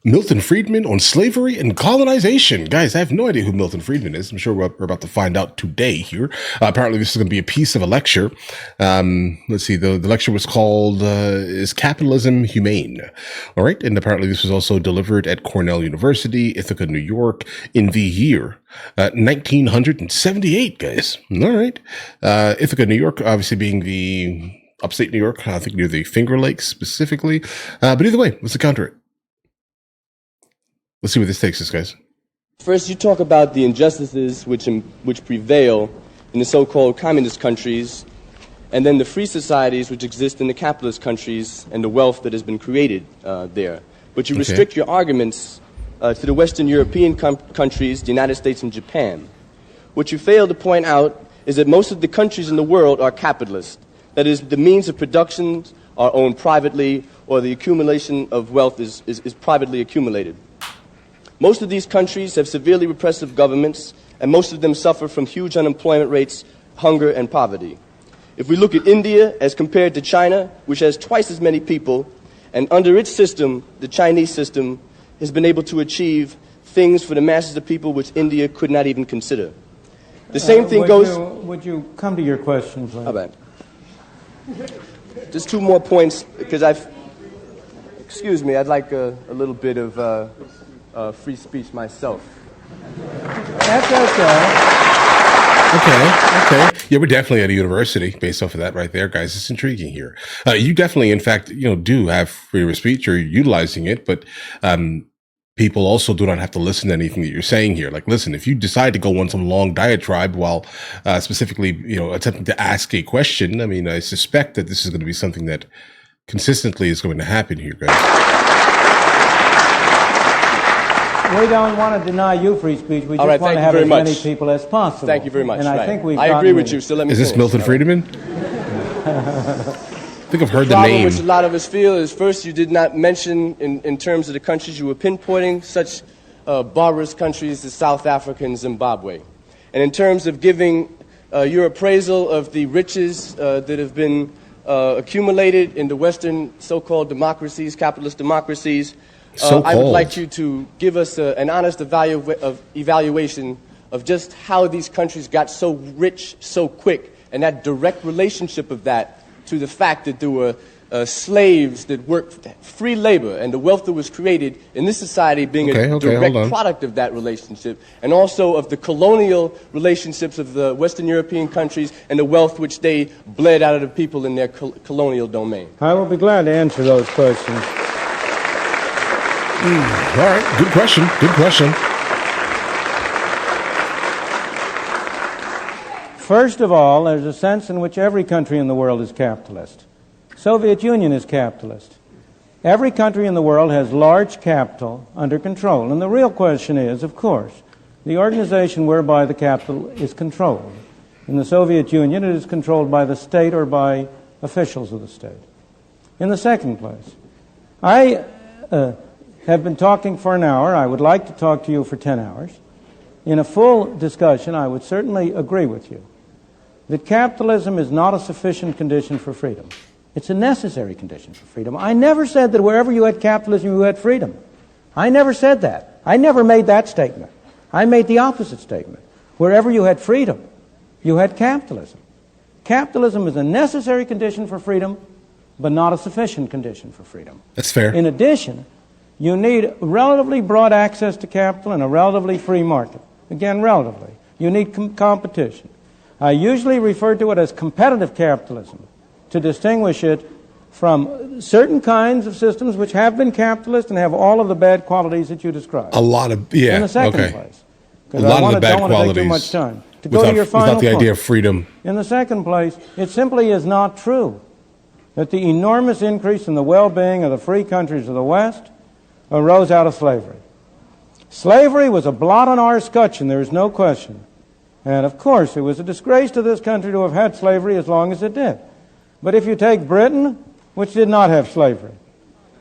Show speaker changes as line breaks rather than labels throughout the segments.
Milton Friedman on slavery and colonization. Guys, I have no idea who Milton Friedman is. I'm sure we're about to find out today here. Apparently, this is going to be a piece of a lecture. Let's see. The lecture was called Is Capitalism Humane? All right. And apparently, this was also delivered at Cornell University, Ithaca, New York, in the year 1978, guys. All right. Ithaca, New York, obviously being the upstate New York, I think near the Finger Lakes specifically. But either way, let's counter it. Let's see where this takes us, guys.
First, you talk about the injustices which prevail in the so-called communist countries, and then the free societies which exist in the capitalist countries and the wealth that has been created there. But you restrict your arguments to the Western European countries, the United States and Japan. What you fail to point out is that most of the countries in the world are capitalist. That is, the means of production are owned privately, or the accumulation of wealth is privately accumulated. Most of these countries have severely repressive governments, and most of them suffer from huge unemployment rates, hunger, and poverty. If we look at India as compared to China, which has twice as many people, and under its system, the Chinese system, has been able to achieve things for the masses of people which India could not even consider. The same thing goes...
Would you come to your question, please?
How about? Just two more points, because excuse me, I'd like a little bit of... free speech myself.
That's okay.
Okay. Yeah, we're definitely at a university based off of that right there, guys. It's intriguing here. You definitely, in fact, do have freedom of speech or utilizing it, but people also do not have to listen to anything that you're saying here. Like, listen, if you decide to go on some long diatribe while specifically, attempting to ask a question, I mean, I suspect that this is going to be something that consistently is going to happen here, guys.
We don't want to deny you free speech. We just want to have as many people as possible.
Thank you very much.
And I think
I agree with you, so let me
Is this
finish.
Milton Friedman? I think I've heard the name.
Which a lot of us feel is, first, you did not mention, in terms of the countries you were pinpointing, such barbarous countries as South Africa and Zimbabwe. And in terms of giving your appraisal of the riches that have been accumulated in the Western so-called democracies, capitalist democracies, I would like you to give us an honest evaluation of just how these countries got so rich so quick, and that direct relationship of that to the fact that there were slaves that worked free labor, and the wealth that was created in this society being a direct product of that relationship, and also of the colonial relationships of the Western European countries and the wealth which they bled out of the people in their colonial domain.
I will be glad to answer those questions.
All right, good question.
First of all, there's a sense in which every country in the world is capitalist. Soviet Union is capitalist. Every country in the world has large capital under control. And the real question is, of course, the organization whereby the capital is controlled. In the Soviet Union, it is controlled by the state or by officials of the state. In the second place, I have been talking for an hour. I would like to talk to you for 10 hours. In a full discussion, I would certainly agree with you that capitalism is not a sufficient condition for freedom. It's a necessary condition for freedom. I never said that wherever you had capitalism, you had freedom. I never said that. I never made that statement. I made the opposite statement. Wherever you had freedom, you had capitalism. Capitalism is a necessary condition for freedom, but not a sufficient condition for freedom.
That's fair.
In addition, you need relatively broad access to capital and a relatively free market. Again, relatively. You need competition. I usually refer to it as competitive capitalism to distinguish it from certain kinds of systems which have been capitalist and have all of the bad qualities that you described.
A lot of, yeah,
in the second
okay.
place.
A lot of the bad
don't
qualities.
want to take too much time. To go to your final
without the
point.
idea of freedom.
In the second place, it simply is not true that the enormous increase in the well-being of the free countries of the West arose out of slavery. Slavery was a blot on our scutcheon, there is no question. And of course, it was a disgrace to this country to have had slavery as long as it did. But if you take Britain, which did not have slavery,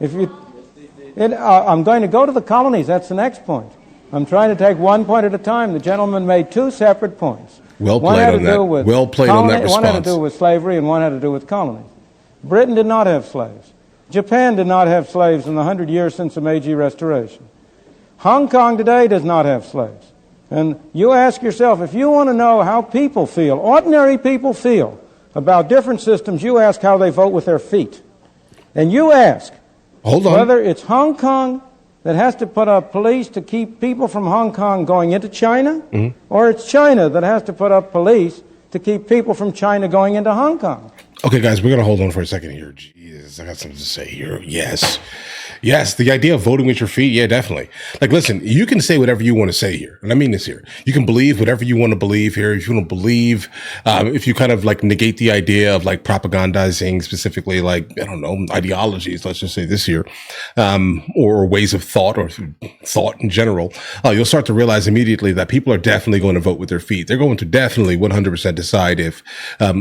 I'm going to go to the colonies, that's the next point. I'm trying to take one point at a time. The gentleman made two separate points.
Well played on that. Well played on that response.
One had to do with slavery and one had to do with colonies. Britain did not have slaves. Japan did not have slaves in the 100 years since the Meiji Restoration. Hong Kong today does not have slaves. And you ask yourself, if you want to know how people feel, ordinary people feel about different systems, you ask how they vote with their feet. And you ask whether it's Hong Kong that has to put up police to keep people from Hong Kong going into China, or it's China that has to put up police to keep people from China going into Hong Kong.
Okay, guys, we're going to hold on for a second here. Jesus, I got something to say here. Yes. Yes, the idea of voting with your feet, yeah, definitely. Like, listen, you can say whatever you want to say here. And I mean this here. You can believe whatever you want to believe here. If you want to believe, if you kind of like negate the idea of like propagandizing specifically like, I don't know, ideologies, let's just say this here, or ways of thought or thought in general, you'll start to realize immediately that people are definitely going to vote with their feet. They're going to definitely 100% decide if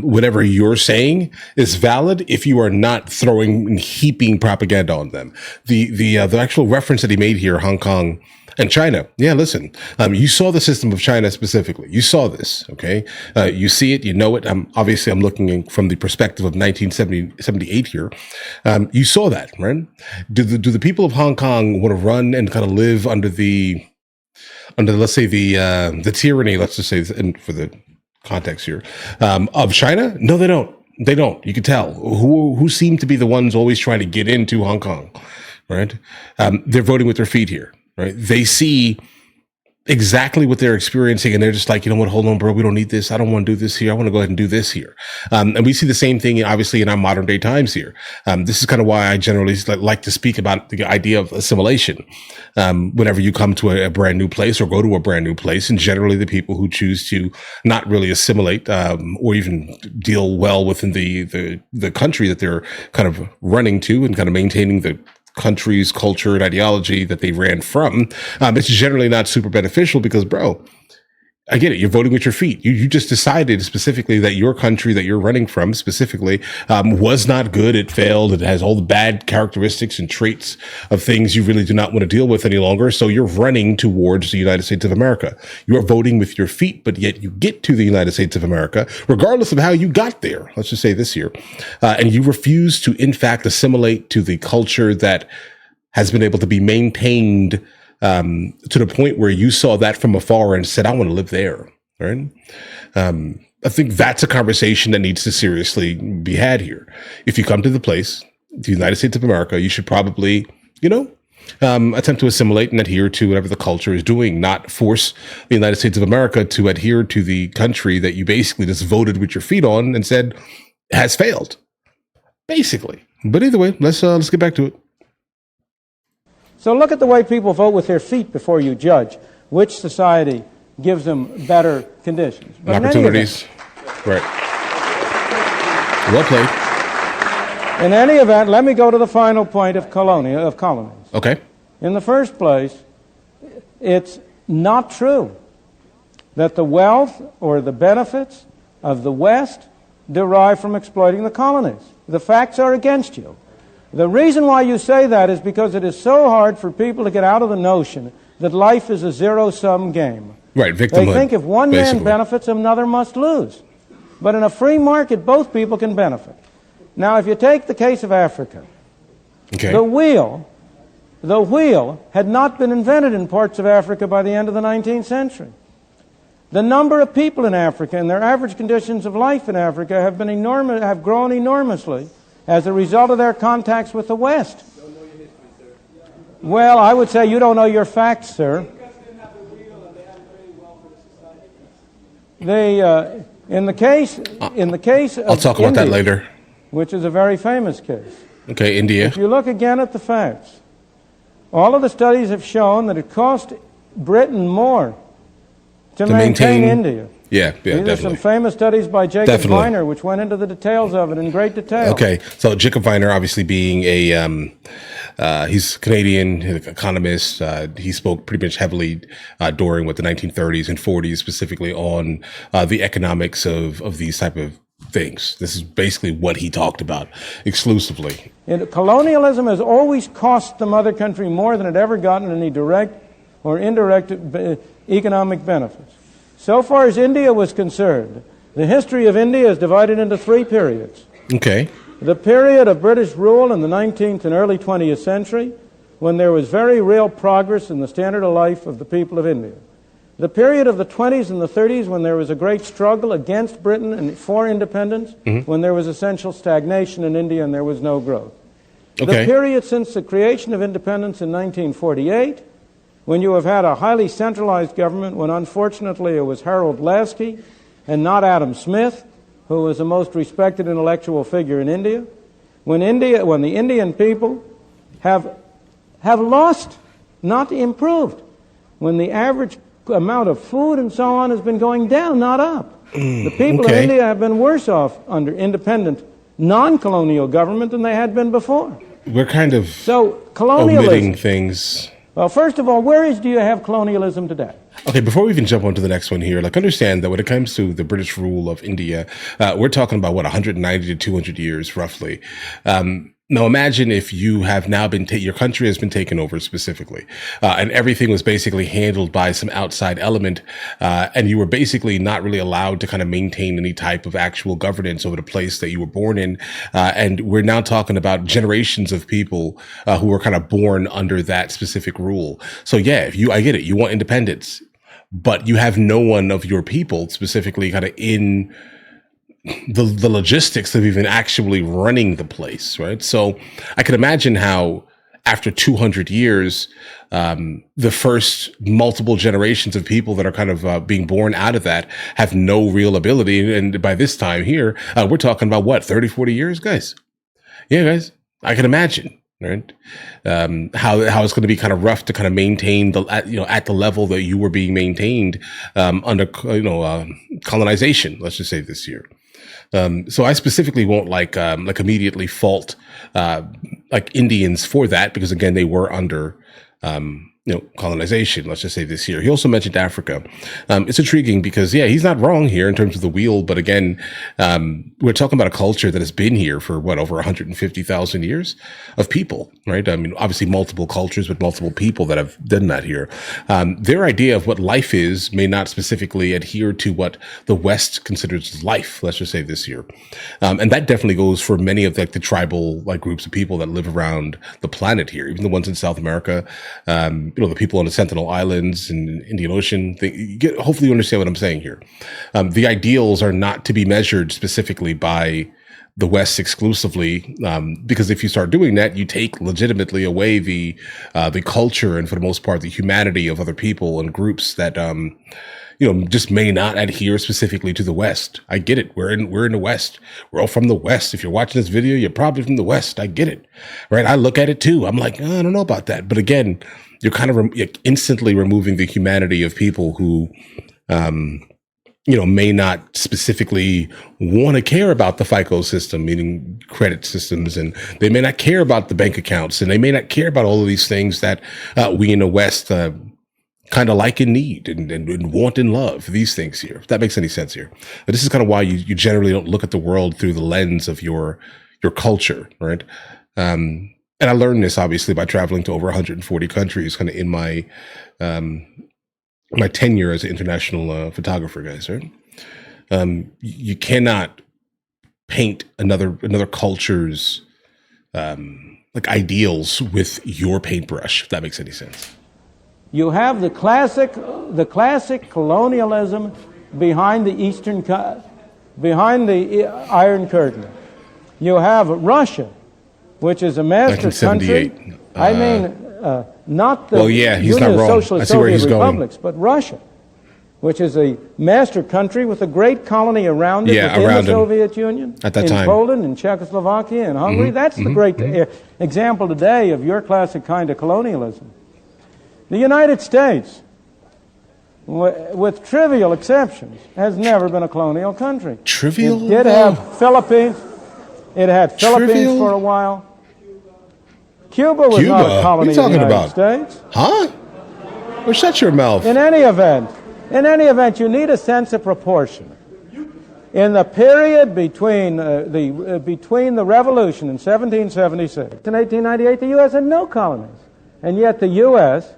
whatever you're saying is valid if you are not throwing and heaping propaganda on them. The actual reference that he made here, Hong Kong and China. Yeah, listen, you saw the system of China specifically. You saw this, okay? You see it, you know it. Obviously, I'm looking from the perspective of 1978 here. You saw that, right? Do the people of Hong Kong want to run and kind of live under let's say the tyranny, let's just say for the context here, of China? No, they don't. They don't. You can tell who seem to be the ones always trying to get into Hong Kong, right? They're voting with their feet here, right? They see exactly what they're experiencing, and they're just like, you know what? Hold on, bro. We don't need this. I don't want to do this here. I want to go ahead and do this here. And we see the same thing, obviously, in our modern day times here. This is kind of why I generally like to speak about the idea of assimilation. Whenever you come to a brand new place or go to a brand new place, and generally the people who choose to not really assimilate, or even deal well within the country that they're kind of running to and kind of maintaining the country's culture and ideology that they ran from, it's generally not super beneficial because, bro, I get it. You're voting with your feet. You just decided specifically that your country that you're running from specifically was not good. It failed. It has all the bad characteristics and traits of things you really do not want to deal with any longer. So you're running towards the United States of America. You are voting with your feet, but yet you get to the United States of America, regardless of how you got there. Let's just say this here. And you refuse to, in fact, assimilate to the culture that has been able to be maintained to the point where you saw that from afar and said, I want to live there, right? I think that's a conversation that needs to seriously be had here. If you come to the place, the United States of America, you should probably, attempt to assimilate and adhere to whatever the culture is doing, not force the United States of America to adhere to the country that you basically just voted with your feet on and said has failed, basically. But either way, let's get back to it.
So look at the way people vote with their feet before you judge which society gives them better conditions. But
opportunities. Right. Well played.
In any event, let me go to the final point of colonies.
Okay.
In the first place, it's not true that the wealth or the benefits of the West derive from exploiting the colonies. The facts are against you. The reason why you say that is because it is so hard for people to get out of the notion that life is a zero-sum game.
Right, victimhood.
They think if one man benefits, another must lose. But in a free market, both people can benefit. Now, if you take the case of Africa,
okay.
the wheel had not been invented in parts of Africa by the end of the 19th century. The number of people in Africa and their average conditions of life in Africa have grown enormously as a result of their contacts with the West. You don't know your history, sir. Well, I would say you don't know your facts, sir. In the case of
I'll talk about that later.
Which is a very famous case.
Okay, India.
If you look again at the facts, all of the studies have shown that it cost Britain more to maintain India.
Yeah,
These
definitely.
are some famous studies by Jacob Viner, which went into the details of it in great detail.
Okay, so Jacob Viner, obviously being he's Canadian, an economist. He spoke pretty much heavily during the 1930s and 40s, specifically on the economics of these type of things. This is basically what he talked about exclusively.
Colonialism has always cost the mother country more than it ever gotten any direct or indirect economic benefits. So far as India was concerned, the history of India is divided into three periods.
Okay.
The period of British rule in the 19th and early 20th century, when there was very real progress in the standard of life of the people of India. The period of the 20s and the 30s, when there was a great struggle against Britain and for independence, when there was essential stagnation in India and there was no growth.
Okay.
The period since the creation of independence in 1948, when you have had a highly centralized government, when unfortunately it was Harold Lasky and not Adam Smith, who was the most respected intellectual figure in India, when the Indian people have lost, not improved, when the average amount of food and so on has been going down, not up. The people of India have been worse off under independent, non-colonial government than they had been before.
We're kind of
colonialism,
omitting things.
Well, first of all, do you have colonialism today?
Okay, before we even jump on to the next one here, understand that when it comes to the British rule of India, we're talking about, 190 to 200 years, roughly. Now, imagine if you have now your country has been taken over specifically, and everything was basically handled by some outside element, and you were basically not really allowed to kind of maintain any type of actual governance over the place that you were born in. And we're now talking about generations of people who were kind of born under that specific rule. So yeah, I get it. You want independence, but you have no one of your people specifically kind of in the logistics of even actually running the place, right? So I can imagine how after 200 years, the first multiple generations of people that are kind of being born out of that have no real ability. And by this time here, we're talking about 30, 40 years, guys? Yeah, guys, I can imagine. Right, how it's going to be kind of rough to kind of maintain at the level that you were being maintained under colonization. Let's just say this year. So I specifically won't immediately fault Indians for that, because again they were under colonization, let's just say this year. He also mentioned Africa. It's intriguing because, he's not wrong here in terms of the wheel. But again, we're talking about a culture that has been here for over 150,000 years of people, right? I mean, obviously multiple cultures with multiple people that have done that here. Their idea of what life is may not specifically adhere to what the West considers life, let's just say this year. And that definitely goes for many of the tribal groups of people that live around the planet here, even the ones in South America, the people on the Sentinel Islands and Indian Ocean. Hopefully you understand what I'm saying here. The ideals are not to be measured specifically by the West exclusively, because if you start doing that, you take legitimately away the culture and, for the most part, the humanity of other people and groups that just may not adhere specifically to the West. I get it. We're in the West. We're all from the West. If you're watching this video, you're probably from the West. I get it, right? I look at it too. I'm like, I don't know about that. But again, you're kind of instantly removing the humanity of people who, may not specifically want to care about the FICO system, meaning credit systems, and they may not care about the bank accounts, and they may not care about all of these things that we in the West kind of like and need and want and love, these things here, if that makes any sense here. But this is kind of why you generally don't look at the world through the lens of your culture, right? And I learned this obviously by traveling to over 140 countries, kind of in my my tenure as an international photographer, guys. Right? You cannot paint another culture's ideals with your paintbrush, if that makes any sense.
You have the classic colonialism behind the Iron Curtain. You have Russia, which is a master country. I mean, not the
he's not
Union
wrong.
Socialist Soviet republics, but Russia, which is a master country with a great colony around it within the Soviet Union,
at that time.
In Poland, in Czechoslovakia, in Hungary. That's the great example today of your classic kind of colonialism. The United States, with trivial exceptions, has never been a colonial country.
Trivial?
It did have Philippines. It had Philippines for a while. Cuba was not a colony of the United States.
Huh? Well, shut your mouth.
In any event, you need a sense of proportion. In the period between the revolution in 1776 and 1898, the U.S. had no colonies. And yet the U.S.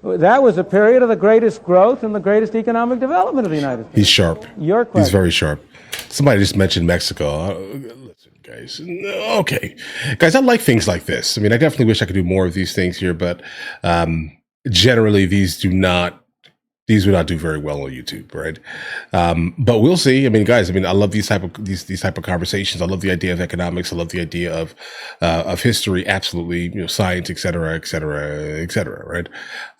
That was a period of the greatest growth and the greatest economic development of the United States.
He's sharp.
Your question.
He's very sharp. Somebody just mentioned Mexico. Listen, guys. Okay. Guys, I like things like this. I mean, I definitely wish I could do more of these things here, but generally these would not do very well on YouTube, right? But we'll see. I mean, guys, I love these type of conversations. I love the idea of economics. I love the idea of history, absolutely, science, et cetera, right?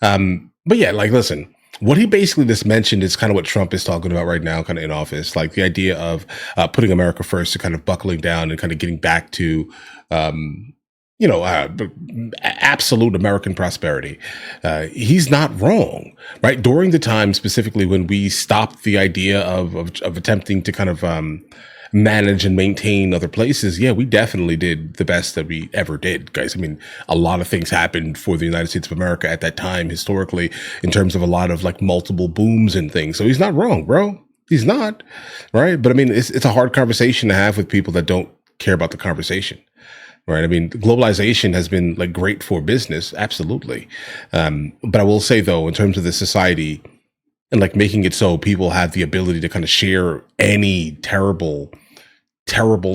But yeah, like, listen, what he basically just mentioned is kind of what Trump is talking about right now, kind of in office, like the idea of putting America first, to kind of buckling down and kind of getting back to absolute American prosperity. He's not wrong, right? During the time specifically when we stopped the idea of attempting to kind of manage and maintain other places, yeah, we definitely did the best that we ever did, guys. I mean, a lot of things happened for the United States of America at that time, historically, in terms of a lot of like multiple booms and things. So he's not wrong, bro. He's not, right? But I mean, it's a hard conversation to have with people that don't care about the conversation. Right. I mean, globalization has been like great for business. Absolutely. But I will say, though, in terms of the society and like making it so people have the ability to kind of share any terrible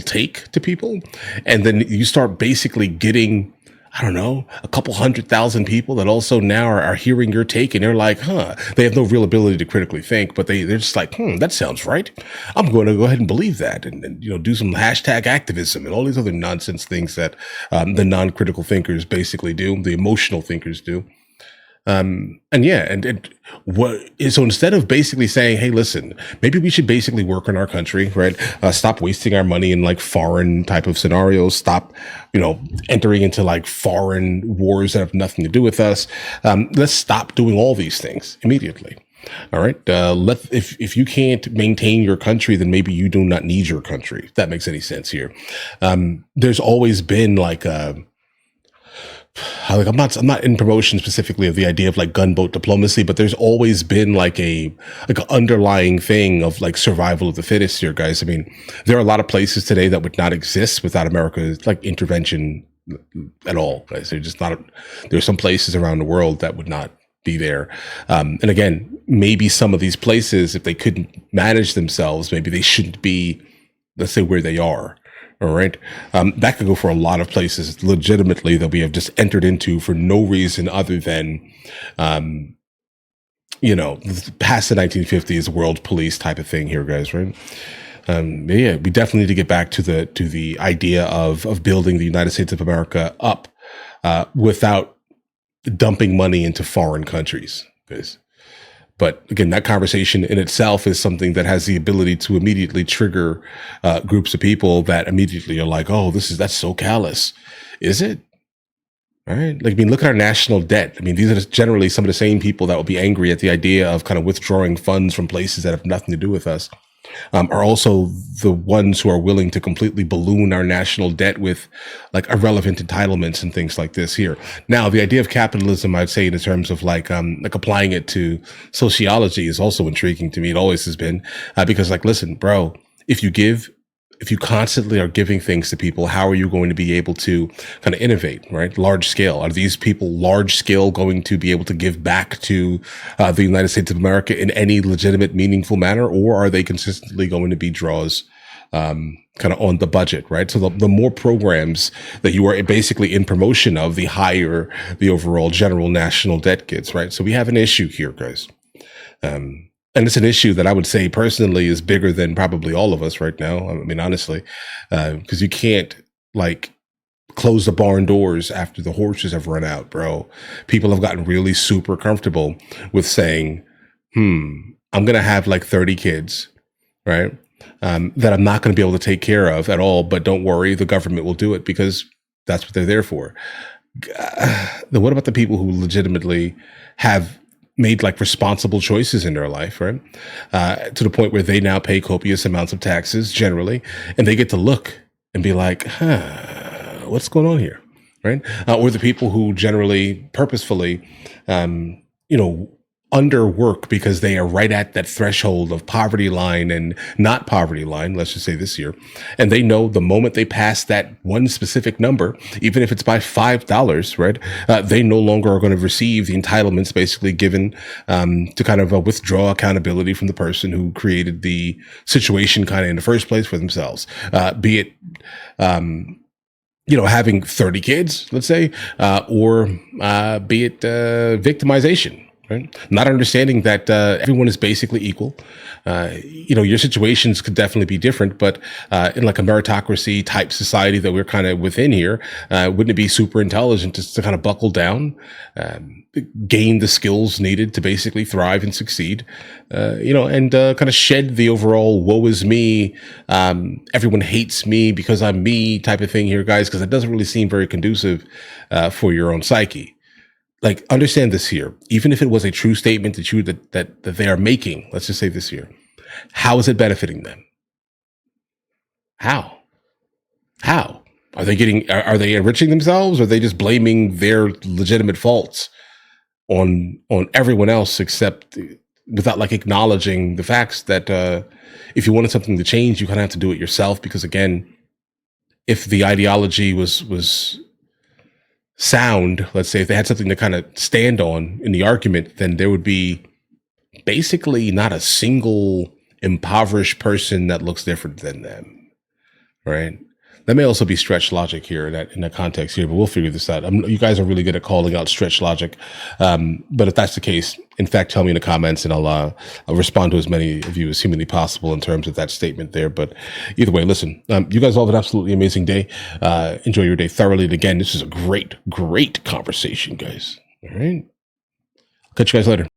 take to people. And then you start basically getting, I don't know, a couple 100,000 people that also now are hearing your take, and they're like, they have no real ability to critically think, but they're just like, that sounds right. I'm going to go ahead and believe that, and do some hashtag activism and all these other nonsense things that the non-critical thinkers basically do, the emotional thinkers do. So instead of basically saying, hey, listen, maybe we should basically work on our country, right? Stop wasting our money in like foreign type of scenarios. Stop, entering into like foreign wars that have nothing to do with us. Let's stop doing all these things immediately. All right. If you can't maintain your country, then maybe you do not need your country. If that makes any sense here. There's always been like I'm not in promotion specifically of the idea of like gunboat diplomacy, but there's always been like an underlying thing of like survival of the fittest here, guys. I mean, there are a lot of places today that would not exist without America's like intervention at all, guys. There's some places around the world that would not be there. And again, maybe some of these places, if they couldn't manage themselves, maybe they shouldn't be, let's say, where they are. All right. That could go for a lot of places legitimately that we have just entered into for no reason other than, past the 1950s world police type of thing here, guys. Right. We definitely need to get back to the idea of building the United States of America up, without dumping money into foreign countries, guys. But again, that conversation in itself is something that has the ability to immediately trigger groups of people that immediately are like, "Oh, that's so callous." Is it? All right. Like, I mean, look at our national debt. I mean, these are generally some of the same people that will be angry at the idea of kind of withdrawing funds from places that have nothing to do with us. Are also the ones who are willing to completely balloon our national debt with like irrelevant entitlements and things like this here. Now, the idea of capitalism, I'd say in terms of like applying it to sociology is also intriguing to me. It always has been, because like, listen, bro, if you constantly are giving things to people, how are you going to be able to kind of innovate, right? Large scale. Are these people large scale going to be able to give back to the United States of America in any legitimate, meaningful manner? Or are they consistently going to be draws kind of on the budget, right? So the more programs that you are basically in promotion of, the higher the overall general national debt gets, right? So we have an issue here, guys. And it's an issue that I would say personally is bigger than probably all of us right now. I mean, honestly, because you can't like close the barn doors after the horses have run out, bro. People have gotten really super comfortable with saying, I'm going to have like 30 kids, right? That I'm not going to be able to take care of at all. But don't worry, the government will do it because that's what they're there for. Then what about the people who legitimately have made like responsible choices in their life, right? To the point where they now pay copious amounts of taxes generally, and they get to look and be like, what's going on here, right? Or the people who generally purposefully, underwork because they are right at that threshold of poverty line and not poverty line, let's just say this year. And they know the moment they pass that one specific number, even if it's by $5, right, they no longer are going to receive the entitlements basically given to kind of withdraw accountability from the person who created the situation kind of in the first place for themselves, be it having 30 kids, let's say, or be it victimization. Right? Not understanding that everyone is basically equal. Your situations could definitely be different, but in like a meritocracy type society that we're kind of within here, wouldn't it be super intelligent just to kind of buckle down, gain the skills needed to basically thrive and succeed, and kind of shed the overall woe is me, everyone hates me because I'm me type of thing here, guys, because it doesn't really seem very conducive for your own psyche. Like, understand this here. Even if it was a true statement that they are making, let's just say this here, how is it benefiting them? How are they enriching themselves? Or are they just blaming their legitimate faults on everyone else, except without like acknowledging the facts that if you wanted something to change, you kind of have to do it yourself. Because again, if the ideology was sound, let's say, if they had something to kind of stand on in the argument, then there would be basically not a single impoverished person that looks different than them, right? That may also be stretch logic here in that context here, but we'll figure this out. You guys are really good at calling out stretch logic. But if that's the case, in fact, tell me in the comments and I'll respond to as many of you as humanly possible in terms of that statement there. But either way, listen, you guys all have an absolutely amazing day. Enjoy your day thoroughly. And again, this is a great, great conversation, guys. All right. Catch you guys later.